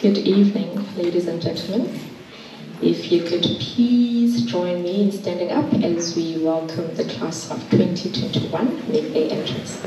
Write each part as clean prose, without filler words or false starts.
Good evening, ladies and gentlemen. If you could please join me in standing up as we welcome the class of 2021 make their entrance.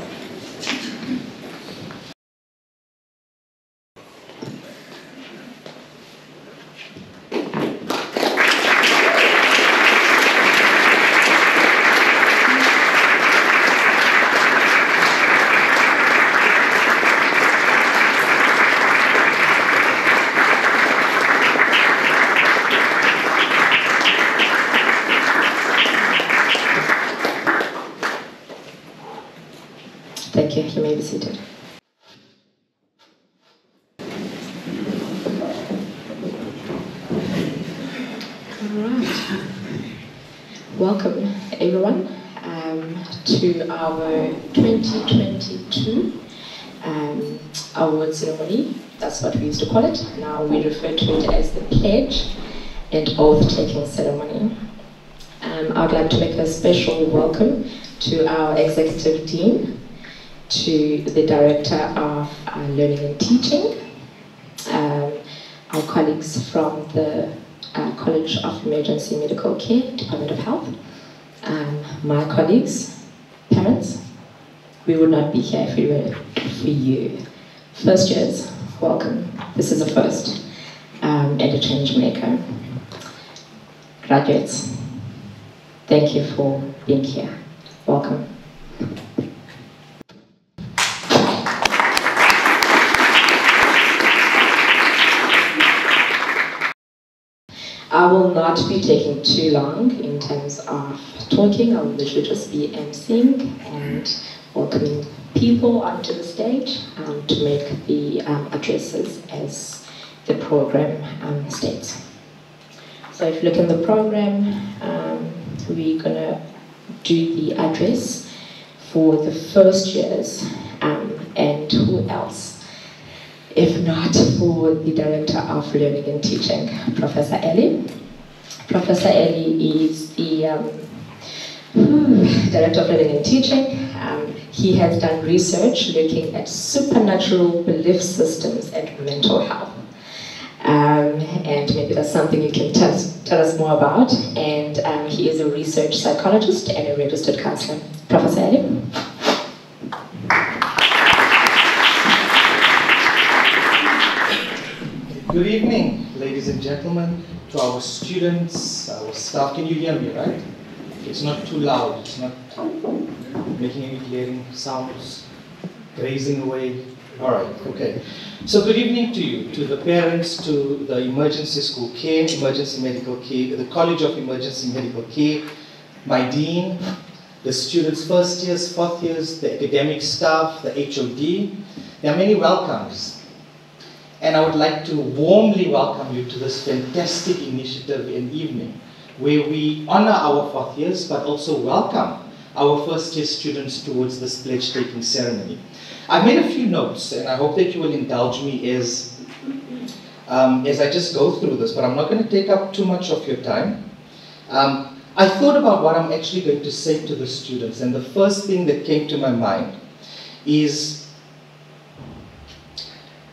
Thank you. You may be seated. All right. Welcome, everyone, to our 2022 award ceremony. That's what we used to call it. Now we refer to it as the Pledge and Oath-Taking Ceremony. I would like to make a special welcome to our Executive Dean, to the Director of Learning and Teaching, our colleagues from the College of Emergency Medical Care, Department of Health, my colleagues, parents. We would not be here if we were for you. First years, welcome. This is a first and a change maker. Graduates, thank you for being here. Welcome. I will not be taking too long in terms of talking. I will literally just be emceeing and welcoming people onto the stage to make the addresses as the program states. So if you look in the program, we're going to do the address for the first years and who else? If not for the Director of Learning and Teaching, Professor Ellie. Professor Ellie is the Director of Learning and Teaching. He has done research looking at supernatural belief systems and mental health. And maybe that's something you can tell us more about. And he is a research psychologist and a registered counselor. Professor Ellie. Good evening, ladies and gentlemen, to our students, our staff. Can you hear me, right? It's not too loud, it's not making any glaring sounds, grazing away. All right, okay. So good evening to you, to the parents, to the emergency school care, emergency medical care, the College of Emergency Medical Care, my dean, the students' first years, fourth years, the academic staff, the HOD. There are many welcomes. And I would like to warmly welcome you to this fantastic initiative and evening where we honor our fourth years but also welcome our first year students towards this pledge taking ceremony. I've made a few notes and I hope that you will indulge me as I just go through this, but I'm not going to take up too much of your time. I thought about what I'm actually going to say to the students, and the first thing that came to my mind is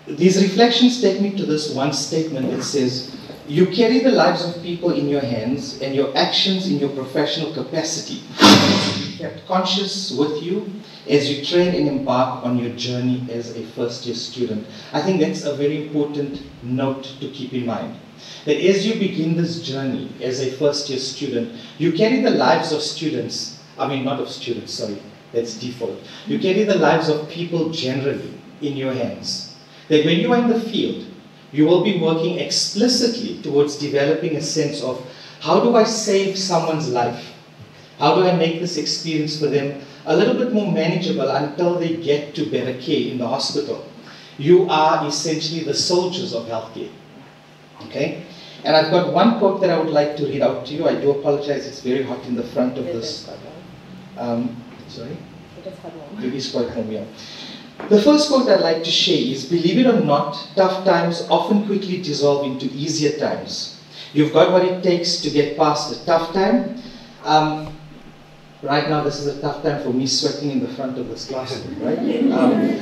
these reflections take me to this one statement that says, you carry the lives of people in your hands and your actions in your professional capacity to be kept conscious with you as you train and embark on your journey as a first year student. I think that's a very important note to keep in mind. That as you begin this journey as a first year student, you carry the lives of students, not of students, sorry, that's default. You carry the lives of people generally in your hands. That when you are in the field, you will be working explicitly towards developing a sense of how do I save someone's life? How do I make this experience for them a little bit more manageable until they get to better care in the hospital? You are essentially the soldiers of healthcare. Okay? And I've got one quote that I would like to read out to you. I do apologize, it's very hot in the front of this. Sorry? It is quite warm, yeah. The first quote I'd like to share is, believe it or not, tough times often quickly dissolve into easier times. You've got what it takes to get past a tough time. Right now, this is a tough time for me sweating in the front of this classroom, right?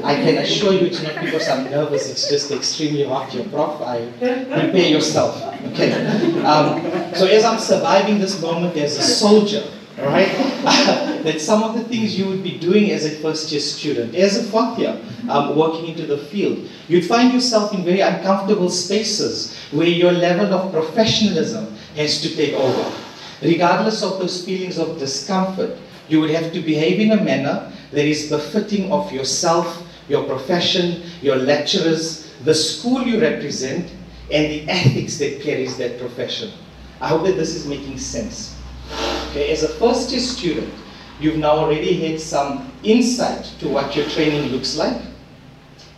I can assure you it's not because I'm nervous, it's just extremely hot here. Prof, prepare yourself, okay? So as I'm surviving this moment as a soldier, all right, that some of the things you would be doing as a first-year student, as a fourth year, working into the field, you'd find yourself in very uncomfortable spaces where your level of professionalism has to take over. Regardless of those feelings of discomfort, you would have to behave in a manner that is befitting of yourself, your profession, your lecturers, the school you represent, and the ethics that carries that profession. I hope that this is making sense. Okay, as a first-year student, you've now already had some insight to what your training looks like.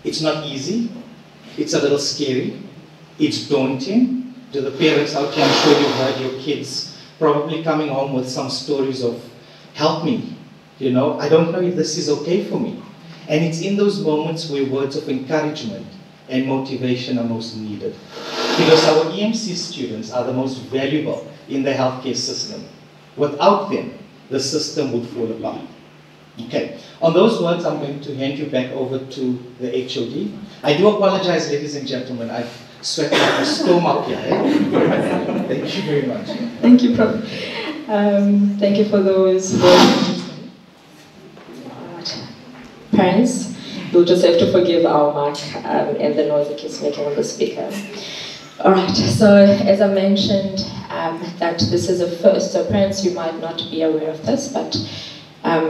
It's not easy. It's a little scary. It's daunting. To the parents out here, I'm sure you've heard your kids probably coming home with some stories of, help me, you know, I don't know if this is okay for me. And it's in those moments where words of encouragement and motivation are most needed. Because our EMC students are the most valuable in the healthcare system. Without them, the system would fall apart. Okay, on those words, I'm going to hand you back over to the HOD. I do apologize, ladies and gentlemen, I've sweat like a storm up here. Thank you very much. Thank you, Prof. Thank you for those words. Parents, you'll just have to forgive our mic and the noise it keeps making on the speaker. Alright, so as I mentioned, that this is a first, so parents, you might not be aware of this, but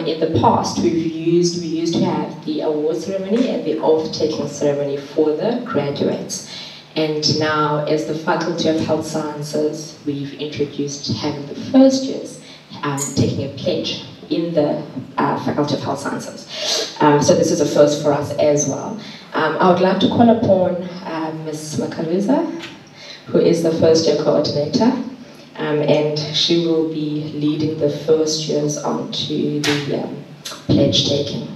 in the past we used to have the award ceremony and the oath-taking ceremony for the graduates. And now, as the Faculty of Health Sciences, we've introduced having the first years taking a pledge in the Faculty of Health Sciences. So this is a first for us as well. I would like to call upon Ms. Makaluza, who is the first year coordinator, and she will be leading the first years onto the pledge taking.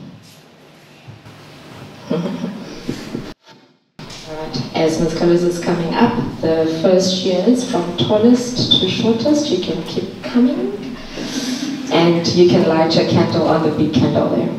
As Ms. Kaluza is coming up, the first years from tallest to shortest, you can keep coming, and you can light your candle on the big candle there.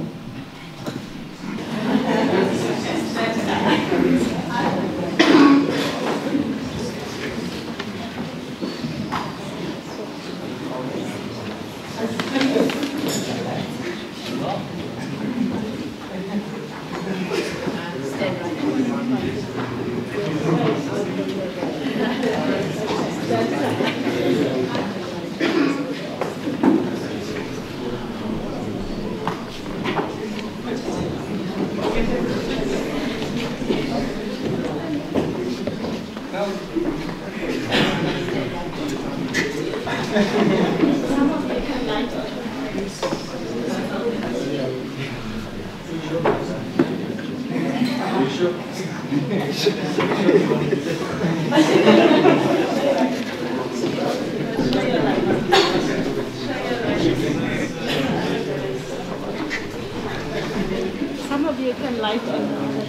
Some of you can light on the other.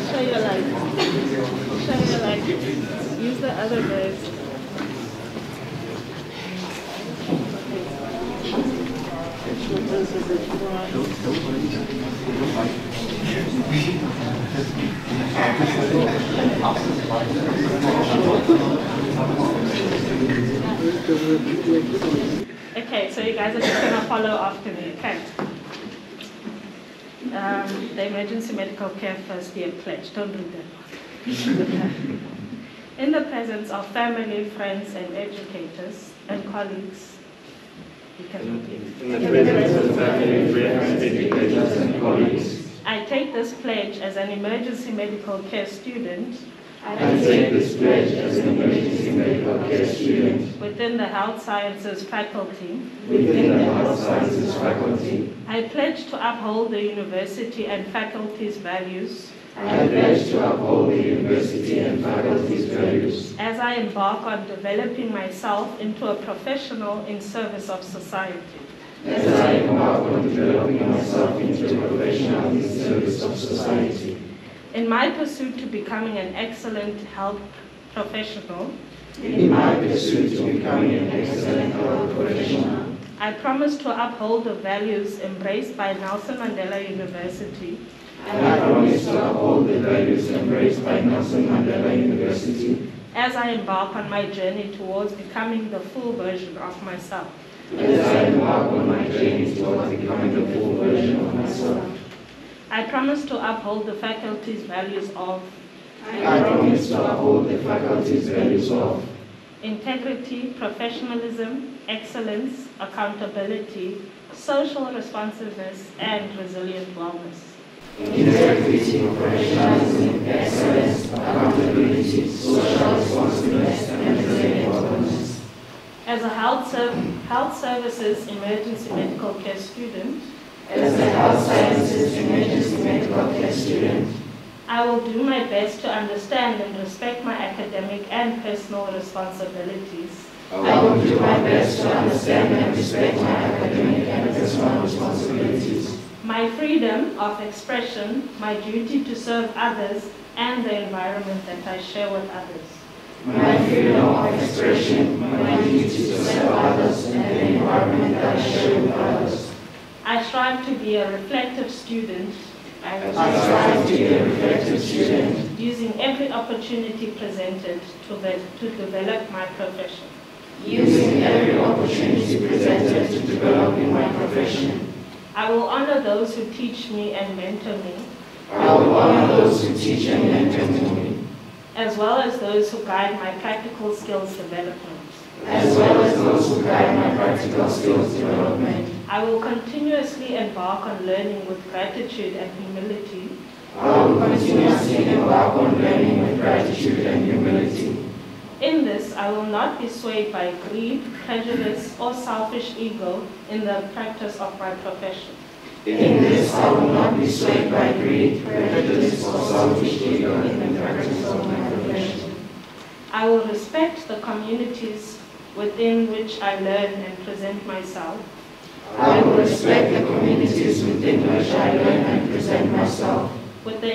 Show your light. Show your light. Use the other birds. Okay, so you guys are just going to follow after me, okay? The Emergency Medical Care First Year Pledge. Don't do that. In the presence of family, friends, and educators, and colleagues, you can repeat. In the presence of family, friends, educators, and colleagues, I take this pledge as an emergency medical care student. I take this pledge as an emergency medical care student Within the Health Sciences faculty. within the Health Sciences faculty. I pledge to uphold the university and faculty's values. I pledge to uphold the university and faculty's values As I embark on developing myself into a professional in service of society. as I embark on developing myself into a professional in service of society. In my pursuit to becoming an excellent health professional, In my pursuit to becoming an excellent health professional, I promise to uphold the values embraced by Nelson Mandela University I promise to uphold the values embraced by Nelson Mandela University as I embark on my journey towards becoming the full version of myself. as I embark on my journey towards becoming the full version of myself. I promise to uphold the faculty's values of I promise to uphold the faculty's values of integrity, professionalism, excellence, accountability, social responsiveness, and resilient wellness. integrity, professionalism, excellence, accountability, social responsiveness, and resilient wellness. As a health services emergency medical care student, As a health sciences emergency medical care student, I will do my best to understand and respect my academic and personal responsibilities. I will do my best to understand and respect my academic and personal responsibilities. My freedom of expression, my duty to serve others, and the environment that I share with others. My freedom of expression, my duty to serve others, and the environment that I share with others. I strive to be a reflective student. I strive to be a reflective student, Using every opportunity presented to develop my profession. using every opportunity presented to develop in my profession. I will honor those who teach me and mentor me, I will honor those who teach and mentor me, as well as those who guide my practical skills development. as well as those who guide my practical skills development. I will continuously embark on learning with gratitude and humility, I will continuously embark on learning with gratitude and humility. In this, I will not be swayed by greed, prejudice, or selfish ego in the practice of my profession. In this, I will not be swayed by greed, prejudice, or selfish ego in the practice of my profession. I will respect the communities within which I learn and present myself, I will respect the communities within which I learn and present myself with the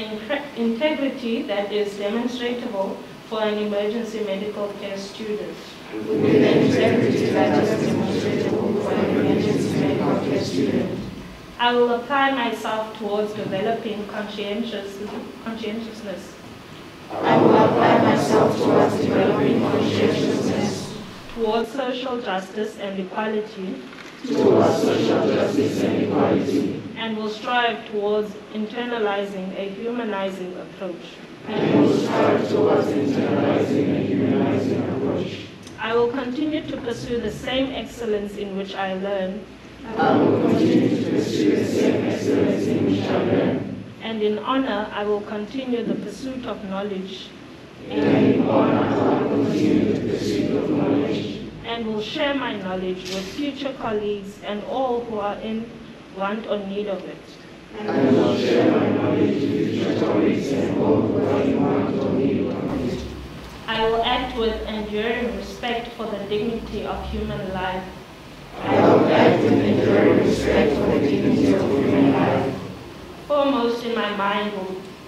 integrity that is demonstrable for an emergency medical care student. with the integrity that is demonstrable for an emergency medical care student. I will apply myself towards developing conscientiousness, I will apply myself towards developing conscientiousness, towards social justice and equality, towards social justice and equality, and will strive towards internalizing a humanizing approach. and will strive towards internalizing a humanizing approach. I will continue to pursue the same excellence in which I learn, I will continue to pursue the same excellence in which I learn, and in honor I will continue the pursuit of knowledge, and in honor I will continue the pursuit of knowledge, and will share my knowledge with future colleagues and all who are in want or need of it. and will share my knowledge with future colleagues and all who are in want or need of it. I will act with enduring respect for the dignity of human life, I will act with enduring respect for the dignity of human life. foremost in my mind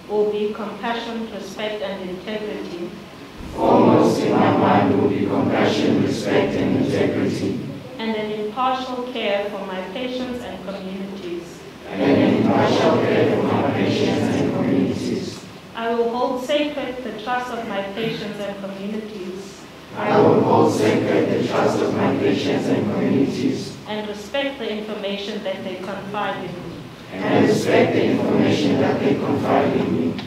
will be compassion, respect, and integrity, Foremost in my mind will be compassion, respect, and integrity, and an impartial care for my patients and communities. and an impartial care for my patients and communities. I will hold sacred the trust of my patients and communities, I will hold sacred the trust of my patients and communities, and respect the information that they confide in me. and respect the information that they confide in me.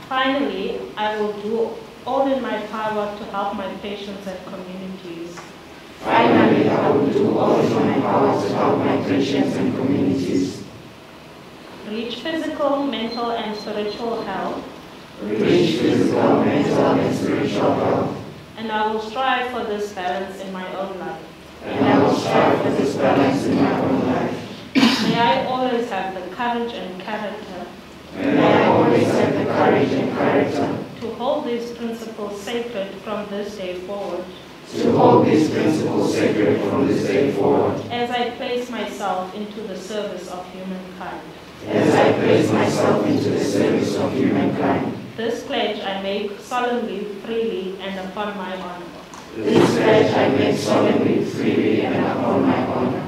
Finally, I will do all in my power to help my patients and communities. Finally, I will do all in my power to help my patients and communities Reach physical, mental, and spiritual health, reach physical, mental, and spiritual health, and I will strive for this balance in my own life. and I will strive for this balance in my own life. May I always have the courage and character And I always have the courage and character to hold these principles sacred from this day forward, to hold these principles sacred from this day forward. As I place myself into the service of humankind. As I place myself into the service of humankind. This pledge I make solemnly, freely, and upon my honor. This pledge I make solemnly, freely, and upon my honor.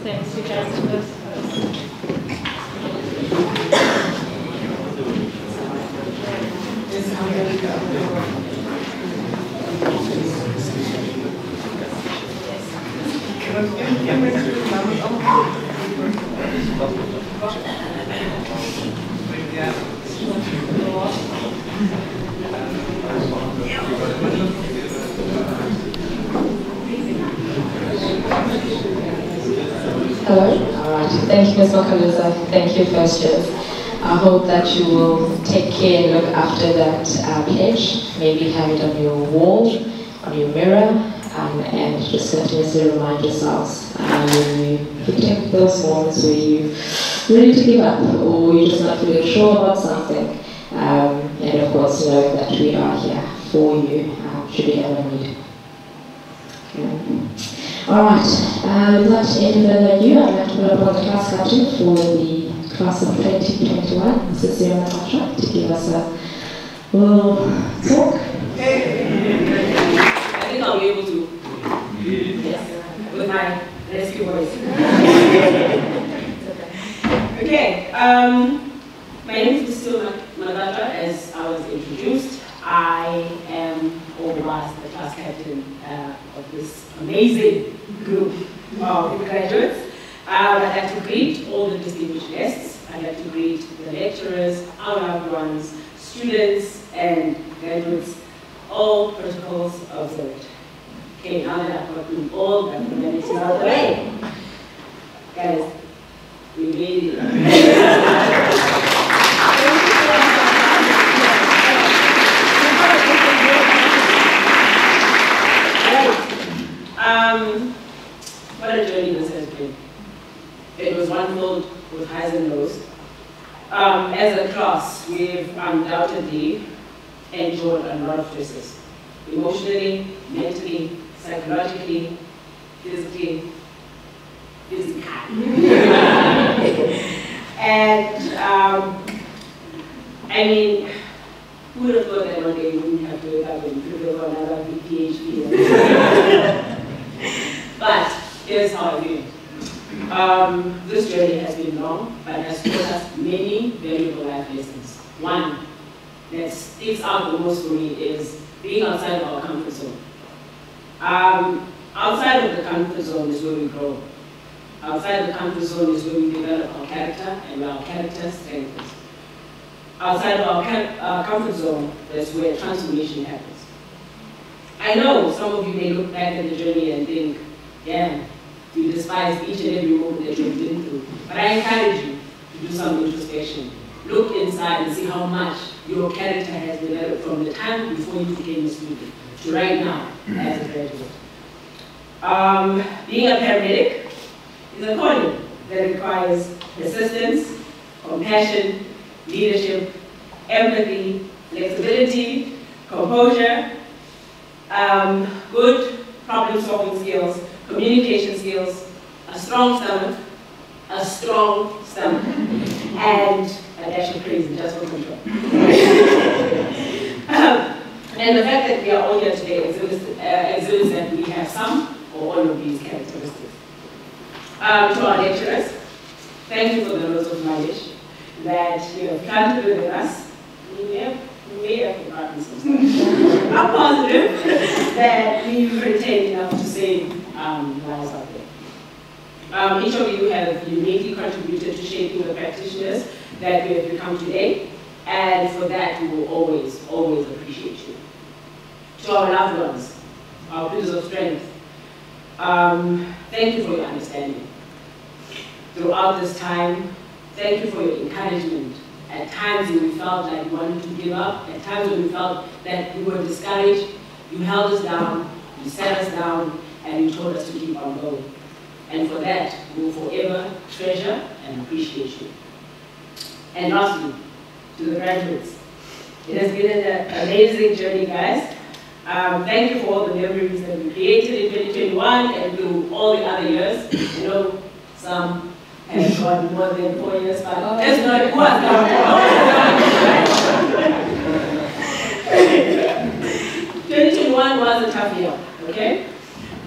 Thanks, you guys. Hello. All right. Thank you, Ms. Makaluza. Thank you, first years. I hope that you will take care and look after that pledge. Maybe have it on your wall, on your mirror, and just continuously remind yourselves when you take those moments where you're ready to give up or you're just not feeling sure about something. And of course, know that we are here for you should you ever need. Alright, without any further ado, I'd like to put up on the class captain for the class of 2021, Cecilia Natasha, to give us a little talk. I think I'll be able to. Yes, with my rescue voice. Okay, my name is Cecilia Natasha, as I was introduced. I am, or was, the class captain of this amazing group of graduates. I'd like to greet all the distinguished guests. I'd like to greet the lecturers, our loved ones, students, and graduates, all protocols observed. Okay, now that I've gotten all the formalities out of the way, guys, we made it. What a journey this has been. It was one filled with highs and lows. As a class, we've undoubtedly endured a lot of stresses. Emotionally, mentally, psychologically, physically. And I mean, who would have thought that one day we wouldn't have to wake up and prepare for another PhD? But here's how I feel. This journey has been long, but has taught us many valuable life lessons. One that sticks out the most for me is being outside of our comfort zone. Outside of the comfort zone is where we grow. Outside the comfort zone is where we develop our character and where our character strengthens. Outside of our comfort zone, that's where transformation happens. I know some of you may look back at the journey and think, yeah, you despise each and every moment that you've been through. But I encourage you to do some introspection. Look inside and see how much your character has developed from the time before you became a student to right now as a graduate. Being a paramedic is a calling that requires persistence, compassion, leadership, empathy, flexibility, composure, good problem-solving skills, communication skills, a strong stomach, and a dash of crazy just for control. And the fact that we are all here today exhibits that we have some or all of these characteristics. To our lecturers, thank you for the loads of knowledge that you have planted within us. You may have forgotten some stuff. I'm positive that we've retained enough to save lives out there. Each of you have uniquely contributed to shaping the practitioners that we have become today, and for that we will always, always appreciate you. To our loved ones, our pillars of strength, thank you for your understanding. Throughout this time, thank you for your encouragement. At times when we felt like we wanted to give up, at times when we felt that we were discouraged, you held us down, you sat us down, and you told us to keep on going. And for that, we will forever treasure and appreciate you. And lastly, to the graduates, it has been an amazing journey, guys. Thank you for all the memories that we created in 2021 and through all the other years. You know, some have gone more than 4 years, but that's not it was. 2021 was a tough year, okay?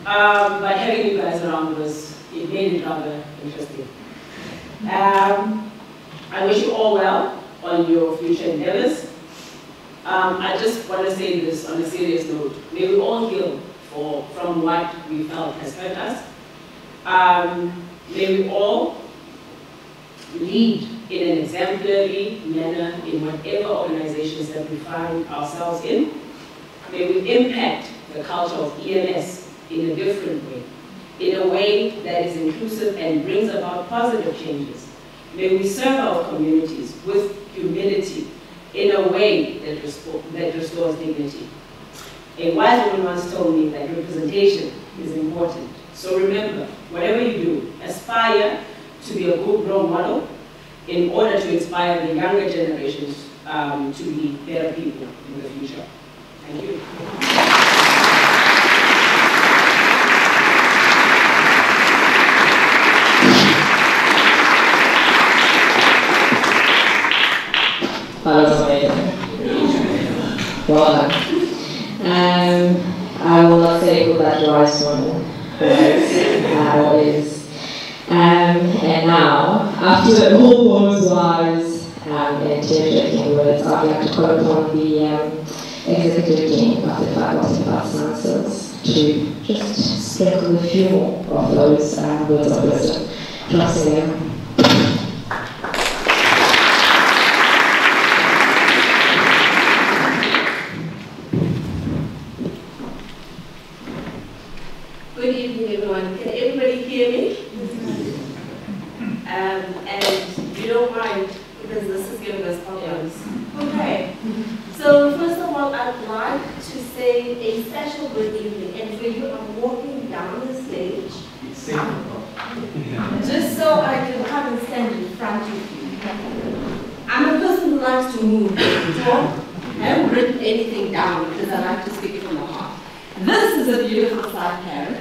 But having you guys around it made it rather interesting. I wish you all well on your future endeavors. I just want to say this on a serious note. May we all heal from what we felt has hurt us. May we all lead in an exemplary manner in whatever organizations that we find ourselves in. May we impact the culture of EMS in a different way, in a way that is inclusive and brings about positive changes. May we serve our communities with humility in a way that restores dignity. A wise woman once told me that representation is important. So remember, whatever you do, aspire to be a good role model in order to inspire the younger generations to be better people in the future. Thank you. That was amazing. Well done. I will not say who that wise woman was. And now, after all those wise and tear-jerking words, I'd like to call upon the executive dean of the Faculty of Arts and Sciences to just sprinkle a few more of those words of wisdom. Trusting them. Good evening, everyone. Can everybody hear me? And you don't mind, because this is giving us problems. Okay. So first of all, I'd like to say a special good evening. And for you, I'm walking down the stage, just so I can come and stand in front of you. I'm a person who likes to move, talk. I haven't written anything down because I like to speak from the heart. This is a beautiful side parrot.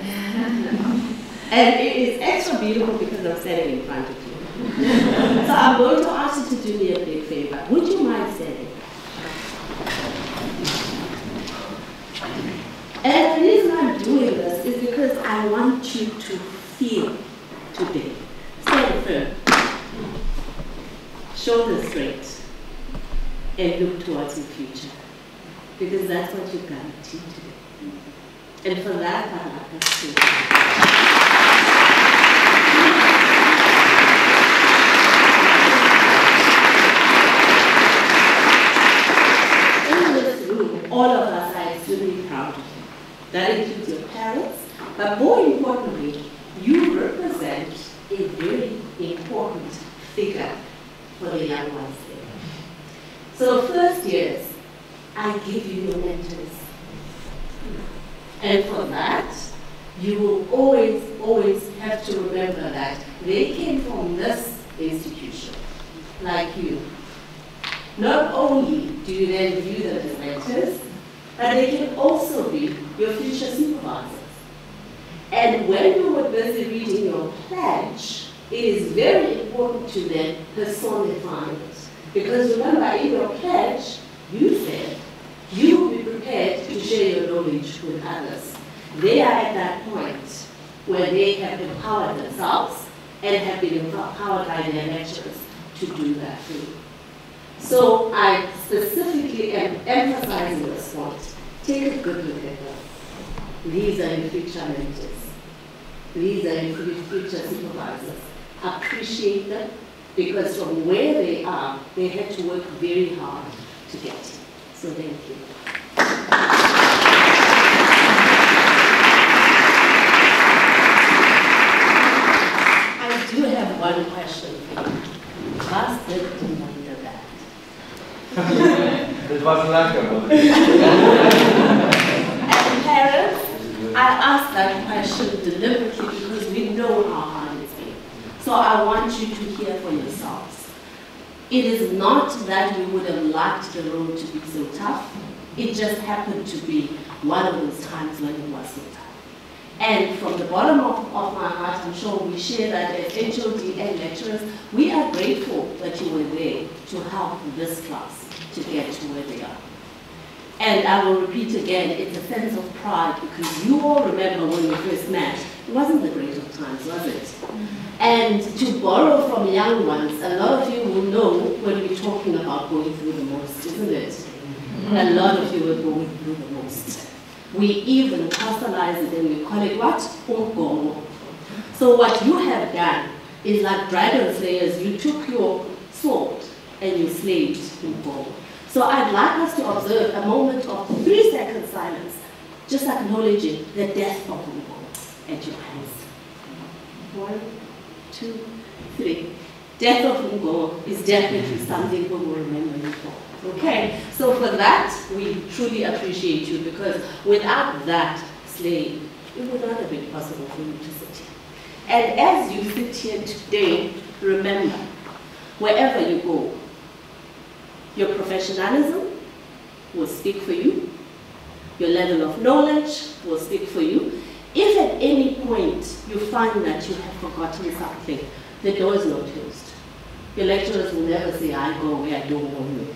And it is extra beautiful because I'm standing in front of you. So I'm going to ask you to do me a big favor. Would you mind standing? And the reason I'm doing this is because I want you to feel today. Stand firm. Shoulders straight. And look towards the future. Because that's what you're guaranteed to do. And for that, I'd like us to. In this room, all of us are extremely proud of you. That includes your parents, but more importantly, you represent a very important figure for the young ones there. So first years, I give you your mentors. And for that, you will always, always have to remember that they came from this institution, like you. Not only do you then view them as mentors, but they can also be your future supervisors. And when you were busy reading your pledge, it is very important to then personify it. Because remember, in your pledge, you said you will be prepared to share your knowledge with others. They are at that point where they have empowered themselves and have been empowered by their lecturers to do that for you. So I specifically am emphasizing this point. Take a good look at them. These are your future mentors. These are your future supervisors. Appreciate them, because from where they are, they had to work very hard to get here. So thank you. I do have one question for you. Last did wonder that. It was lekker. And parents, I asked that question deliberately because we know how hard it's been. So I want you to hear for yourselves. It is not that we would have liked the road to be so tough. It just happened to be one of those times when it was so tough. And from the bottom of my heart, I'm sure we share that as HOD and lecturers, we are grateful that you were there to help this class to get to where they are. And I will repeat again, it's a sense of pride because you all remember when we first met, it wasn't the great of times, was it? And to borrow from young ones, a lot of you will know when we're talking about going through the most, isn't it? A lot of you are going through the most. We even personalize it and we call it what? Umgomo. So what you have done is like dragon slayers, you took your sword and you slayed Umgomo. So I'd like us to observe a moment of 3-second silence, just acknowledging the death of Umgomo at your hands. 1, 2, 3. Death of Umgomo is definitely something we will remember you for. Okay, so for that, we truly appreciate you because without that slaying, it would not have been possible for you to sit here. And as you sit here today, remember, wherever you go, your professionalism will speak for you, your level of knowledge will speak for you. If at any point you find that you have forgotten something, the door is not closed. Your lecturers will never say, I go where I don't know you.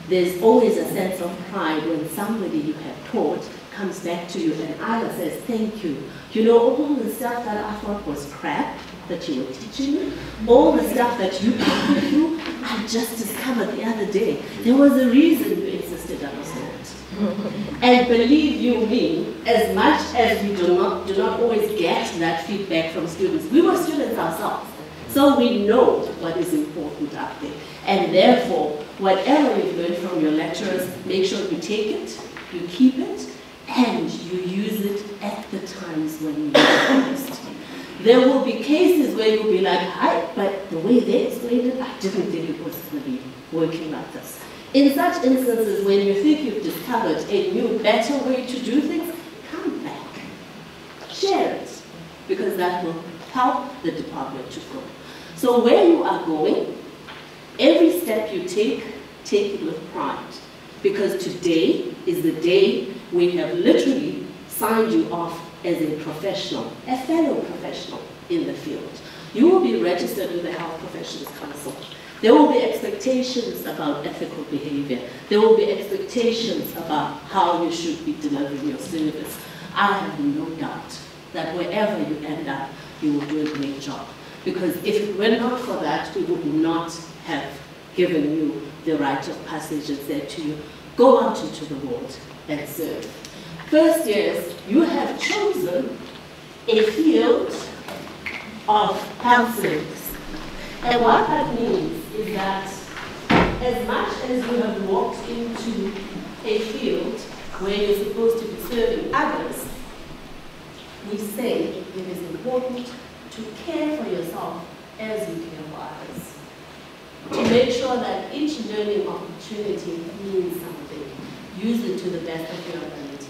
There's always a sense of pride when somebody you have taught comes back to you and either says, thank you. You know, all the stuff that I thought was crap that you were teaching me, all the stuff that you put me through, I just discovered the other day. There was a reason you insisted I was taught. And believe you me, as much as we do not always get that feedback from students, we were students ourselves. So we know what is important out there. And therefore, whatever you've learned from your lecturers, make sure you take it, you keep it, and you use it at the times when you need it most. There will be cases where you'll be like, hi, but the way they explained it, I didn't think it was going to be working like this. In such instances, when you think you've discovered a new, better way to do things, come back. Share it, because that will help the department to grow. So where you are going, every step you take it with pride. Because today is the day we have literally signed you off as a professional, a fellow professional in the field. You will be registered with the Health Professions Council. There will be expectations about ethical behavior. There will be expectations about how you should be delivering your service. I have no doubt that wherever you end up, you will do a great job. Because if it were not for that, we would not have given you the rite of passage and said to you, go out into the world and serve. First years, you have chosen a field of health service. And what that means is that as much as you have walked into a field where you're supposed to be serving others, we say it is important to care for yourself as you care for others. To make sure that each learning opportunity means something. Use it to the best of your ability.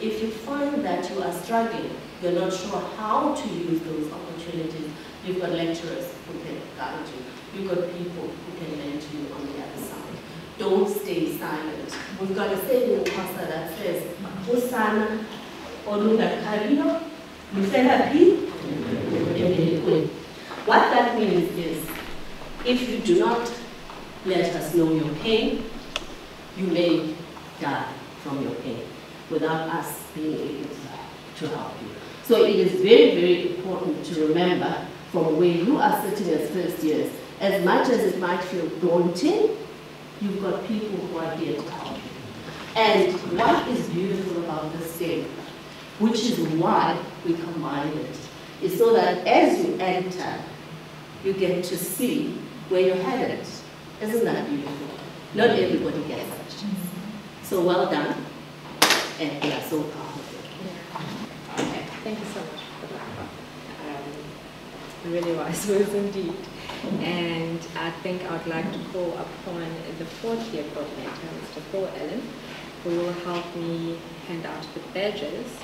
If you find that you are struggling, you're not sure how to use those opportunities, you've got lecturers who can guide you. You've got people who can lend to you on the other side. Don't stay silent. We've got a saying in Xhosa that says, Usana olunga karino, lufela pi. What that means is, if you do not let us know your pain, you may die from your pain without us being able to help you. So it is very, very important to remember from where you are sitting as first years, as much as it might feel daunting, you've got people who are here to help you. And what is beautiful about this day, which is why we combine it, is so that as you enter, you get to see where you're headed. Isn't that beautiful? Not everybody gets it. So well done, and we are so proud of you. Yeah. Okay. Thank you so much for that. Really wise words indeed. And I think I would like to call upon the fourth year coordinator, Mr. Paul Allen, who will help me hand out the badges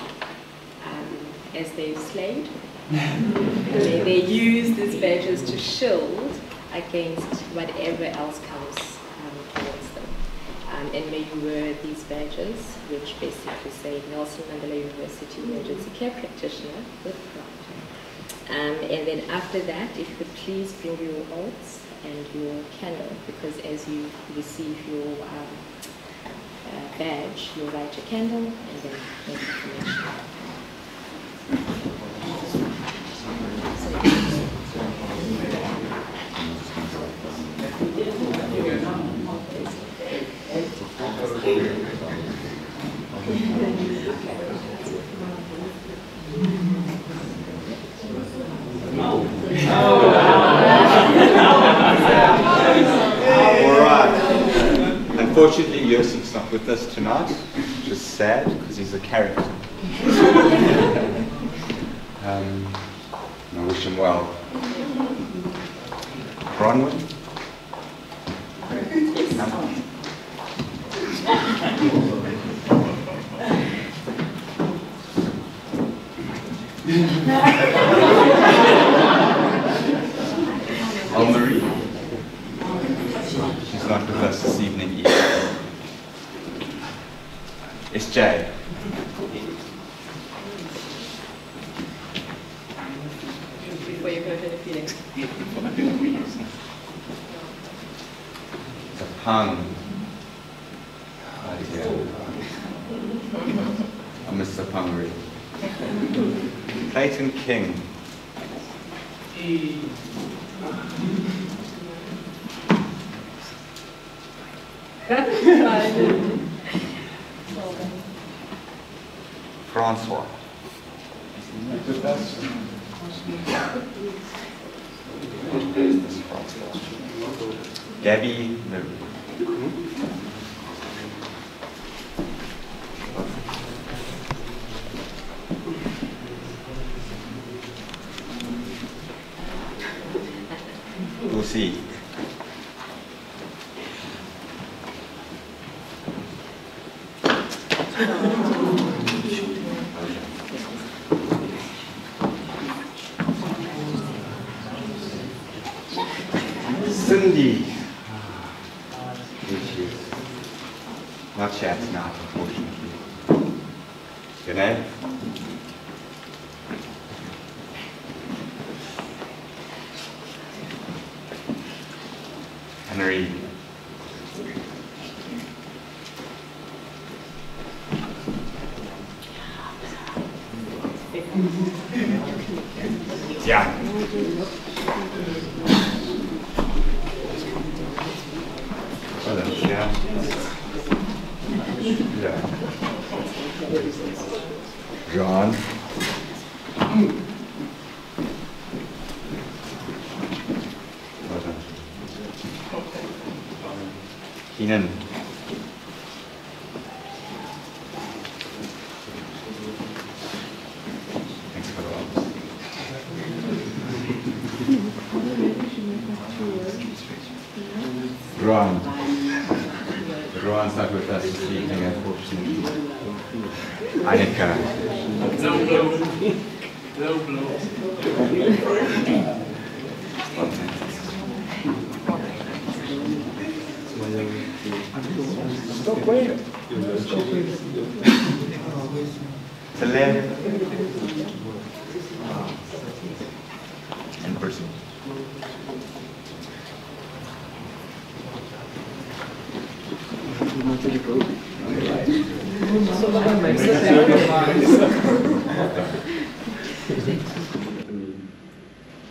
as they've slayed. They use these badges to shield against whatever else comes towards them. And they wear these badges, which basically say Nelson Mandela University Emergency Care Practitioner with pride. And then after that, if you could please bring your oaths and your candle, because as you receive your badge, you'll light your candle and then make a connection. Unfortunately, Yosef's not with us tonight, which is sad because he's a character. I wish him well. Bronwyn? Marie? She's not with us this evening either. It's Jay. Before you hurt any feelings. It's a pun. Oh dear. I miss the pungery. Clayton King. Francois. Gabby We'll see. Cindy. Here she is. Not yet tonight, unfortunately. Your name? Henry. Yeah. Oh, that's, yeah. Yeah. John. Well done. Keenan. Thanks for the love. Ron. Ron's not with us this evening, unfortunately. Annika. Stop waiting. Taleb. And person.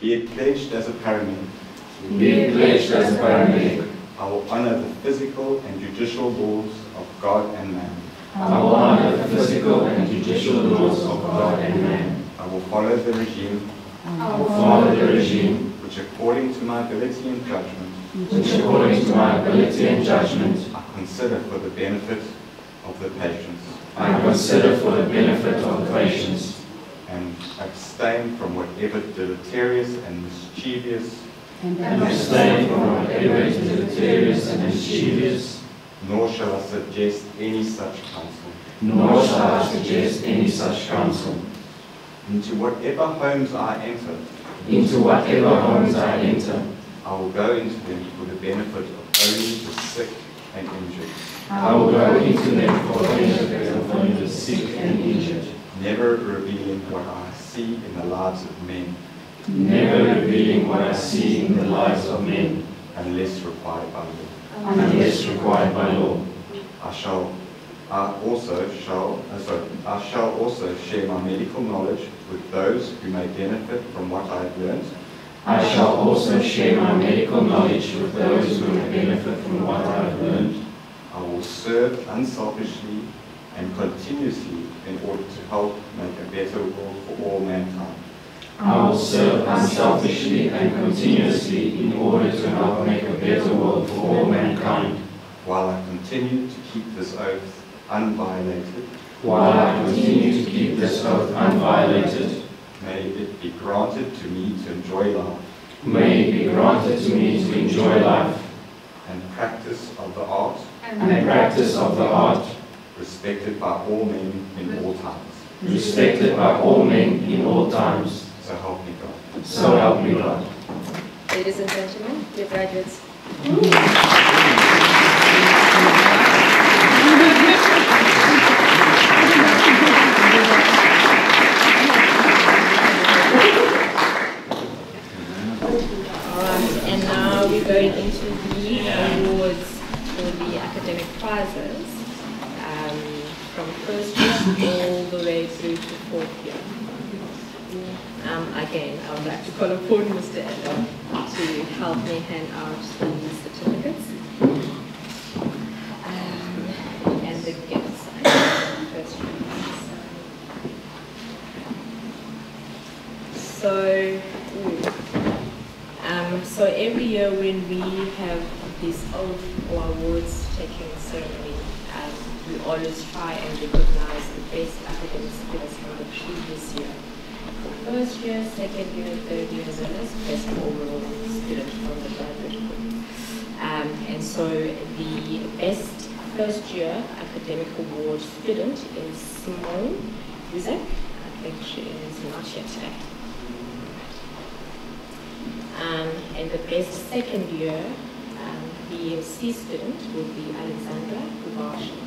Be it pledged as a paramedic. Be it pledged as a paramedic. I will honor the physical and judicial laws of God and man. I will honor the physical and judicial laws of God and man. I will follow the regime. I will follow the regime which, according to my ability and judgment, I consider for the benefit of the patients. And abstain from whatever deleterious and mischievous. Nor shall I suggest any such counsel. Into whatever homes I enter, Into whatever homes I enter, I will go into them for the benefit of only the sick and injured, I will go into them for the benefit of only the sick and injured, never revealing what I see in the lives of men, never revealing what I see in the lives of men, unless required by law. unless required by law. I shall also share my medical knowledge with those who may benefit from what I have learned. I shall also share my medical knowledge with those who may benefit from what I have learned. I will serve unselfishly and continuously in order to help make a better world for all mankind. I will serve unselfishly and continuously in order to help make a better world for all mankind. While I continue to keep this oath unviolated, While I continue to keep this oath unviolated, may it be granted to me to enjoy life may it be granted to me to enjoy life and practice of the art and practice of the art respected by all men in all times. respected by all men in all times. So help me God. So help me God. Ladies and gentlemen, dear graduates. Alright, and now we're going into the awards for the academic prizes from first year all the way through to fourth year. Again, I would like to call upon Mr. Ella to help me hand out the certificates and the gifts. So every year when we have this oath or awards taking ceremony, we always try and recognize the best academic students from the previous year. First year, second year, third year, as well as best overall student from the graduate group. And so the best first year academic award student is Simone Wizek. I think she is not here today. And the best second year BMC student will be Alexandra Kubashi.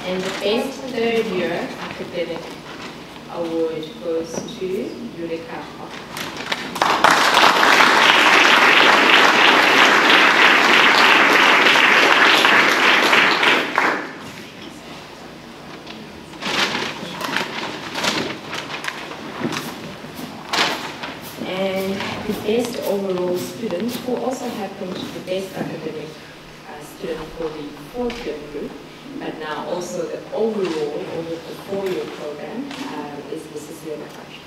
And the best third year academic award goes to Eureka Hoff. And the best overall student, who also happened to be the best academic student for the fourth year group, but now also the overall over the four-year program is Mrs. Lena Kash.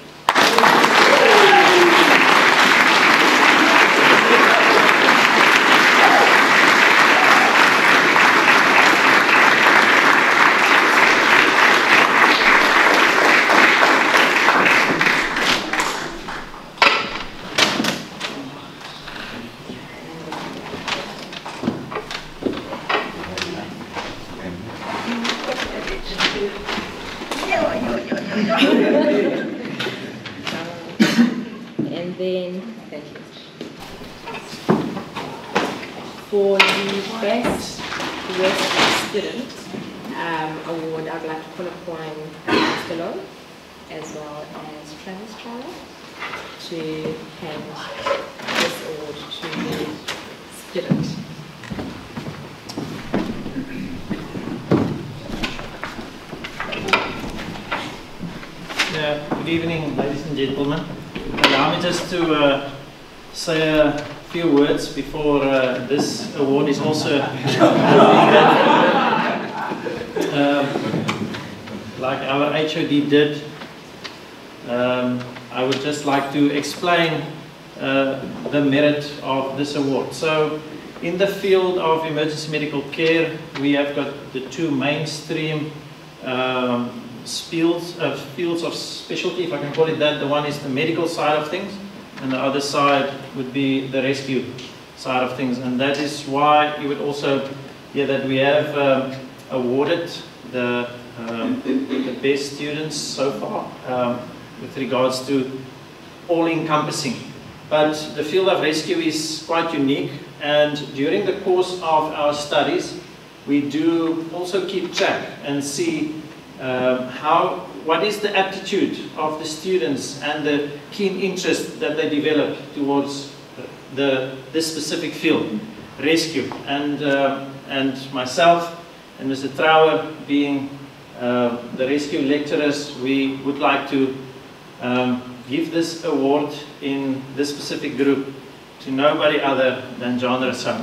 And then, thank you. For the best West student award, I'd like to call upon Mr. Lowe as well as Travis Trala to hand this award to the student. Good evening, ladies and gentlemen. Allow me just to say a few words before this award is also like our HOD did. I would just like to explain the merit of this award. So, in the field of emergency medical care, we have got the two mainstream fields of specialty, if I can call it that. The one is the medical side of things, and the other side would be the rescue side of things. And that is why you would also hear that we have awarded the best students so far with regards to all-encompassing. But the field of rescue is quite unique, and during the course of our studies we do also keep track and see what is the aptitude of the students and the keen interest that they develop towards this specific field, rescue. And myself and Mr. Trouwer, being the rescue lecturers, we would like to give this award in this specific group to nobody other than John Rassam.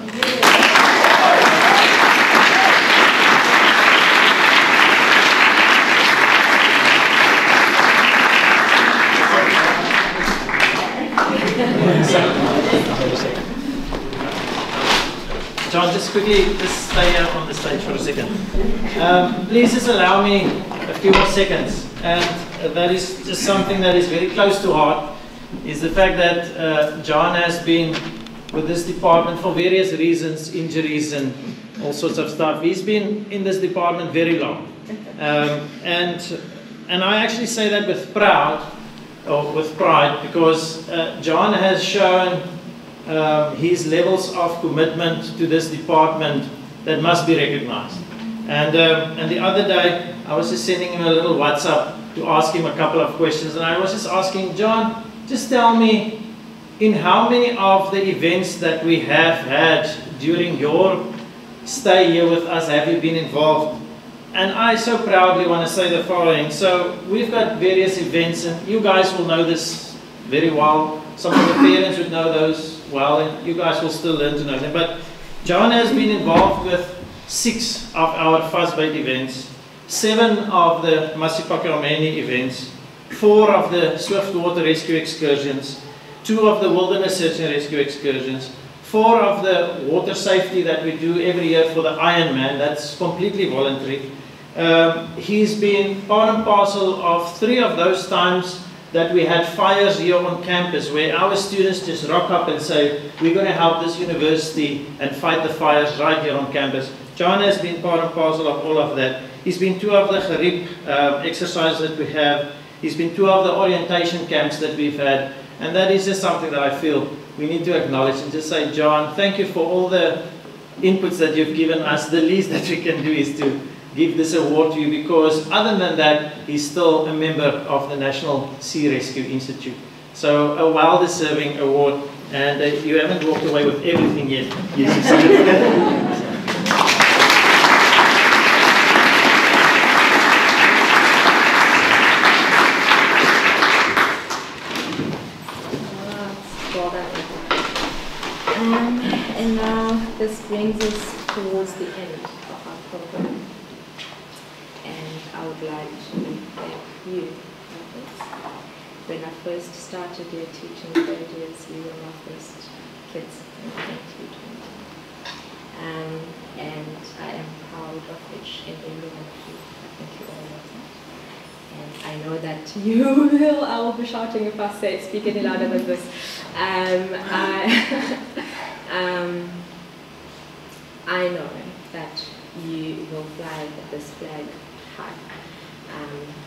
John, just quickly, just stay on the stage for a second. Please just allow me a few more seconds. And that is just something that is very close to heart, is the fact that John has been with this department for various reasons, injuries and all sorts of stuff. He's been in this department very long. And I actually say that with pride, because John has shown his levels of commitment to this department that must be recognized. And the other day, I was just sending him a little WhatsApp to ask him a couple of questions, and I was just asking, John, just tell me, in how many of the events that we have had during your stay here with us have you been involved? And I so proudly want to say the following. So we've got various events, and you guys will know this very well. Some of the parents would know those well, and you guys will still learn to know them. But John has been involved with 6 of our Fazbait events, 7 of the Masipakameni events, 4 of the Swiftwater Rescue Excursions, 2 of the Wilderness Search and Rescue Excursions, 4 of the water safety that we do every year for the Ironman. That's completely voluntary. He's been part and parcel of 3 of those times that we had fires here on campus, where our students just rock up and say, we're going to help this university and fight the fires right here on campus. John has been part and parcel of all of that. He's been 2 of the Gharib exercises that we have. He's been 2 of the orientation camps that we've had. And that is just something that I feel we need to acknowledge and just say, John, thank you for all the inputs that you've given us. The least that we can do is to give this award to you, because other than that, he's still a member of the National Sea Rescue Institute. So a well-deserving award, and you haven't walked away with everything yet. And now this brings us towards the end of our program. And I would like to thank you, Marcus. When I first started your teaching 30 years, you were my first kids in 2020. And I am proud of each and every one of you. I think you all know that. And I know that you will, I will be shouting if I say, speak any louder than this. I know that you will fly this flag high.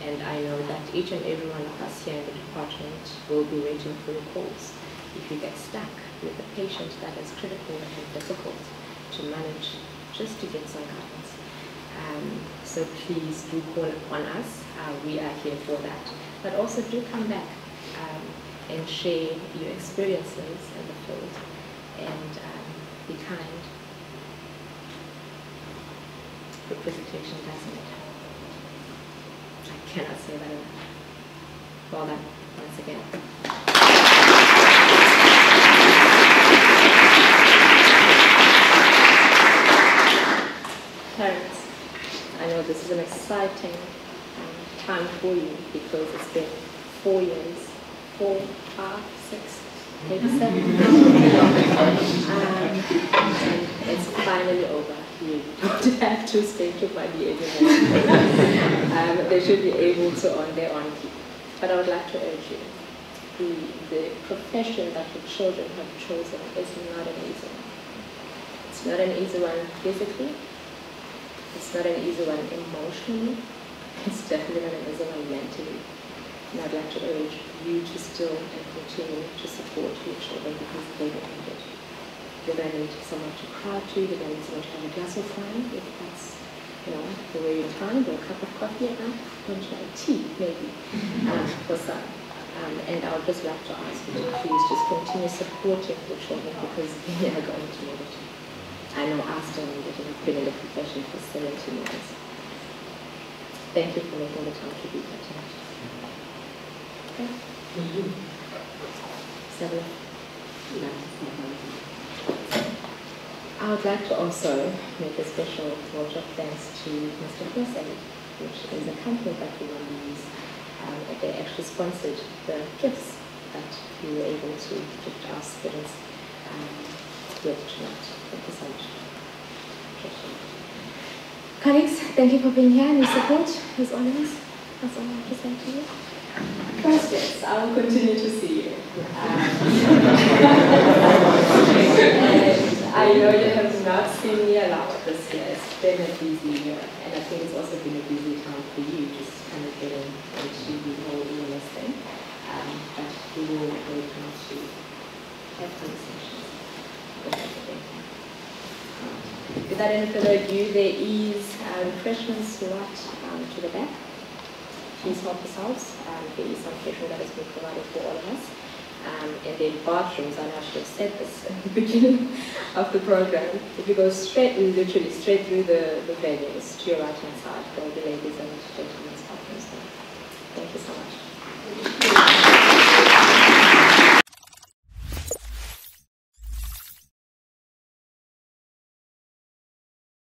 And I know that each and every one of us here in the department will be waiting for your calls. If you get stuck with a patient that is critical and difficult to manage, just to get some guidance. So please do call upon us. We are here for that. But also do come back and share your experiences in the field, and be kind. Representation doesn't matter. I cannot say that enough. Well done, once again. Parents, I know this is an exciting time for you, because it's been 4 years, 4, 5, 6, maybe 7. And it's finally over. you don't have to spend your money anymore. They should be able to earn their own keep. But I would like to urge you, the profession that your children have chosen is not an easy one. It's not an easy one physically. It's not an easy one emotionally. It's definitely not an easy one mentally. And I'd like to urge you to still and continue to support your children because they don't need it. They're going to need someone to cry to, they're going to need someone to have a glass of wine, if that's, the way you're trying, or a cup of coffee at night, don't you know, tea, maybe, for some. And I would just like to ask you to please just continue supporting your children because they are going to need it. I know I still need it and I've been in the profession for 17 years. Thank you for making the time to be here tonight. Okay? Seven. I would like to also make a special vote of thanks to Mr. Hossein, which is a company that we will use. They actually sponsored the gifts that we were able to gift our students with tonight. Thank you so much. Colleagues, thank you for being here and your support, as always. That's all I have to say to you. First, yes, I will continue to see you. And I know you have not seen me a lot this year. It's been a busy year, and I think it's also been a busy time for you, just kind of getting into the whole EMS thing. But we will wait to have conversations with everything. Without any further ado, there is refreshments right to the back. Please help yourselves. There is some catering that has been provided for all of us. And then bathrooms, I know I should have said this at the beginning of the program. If you go straight, literally straight through the venues to your right-hand side, there will be ladies and gentlemen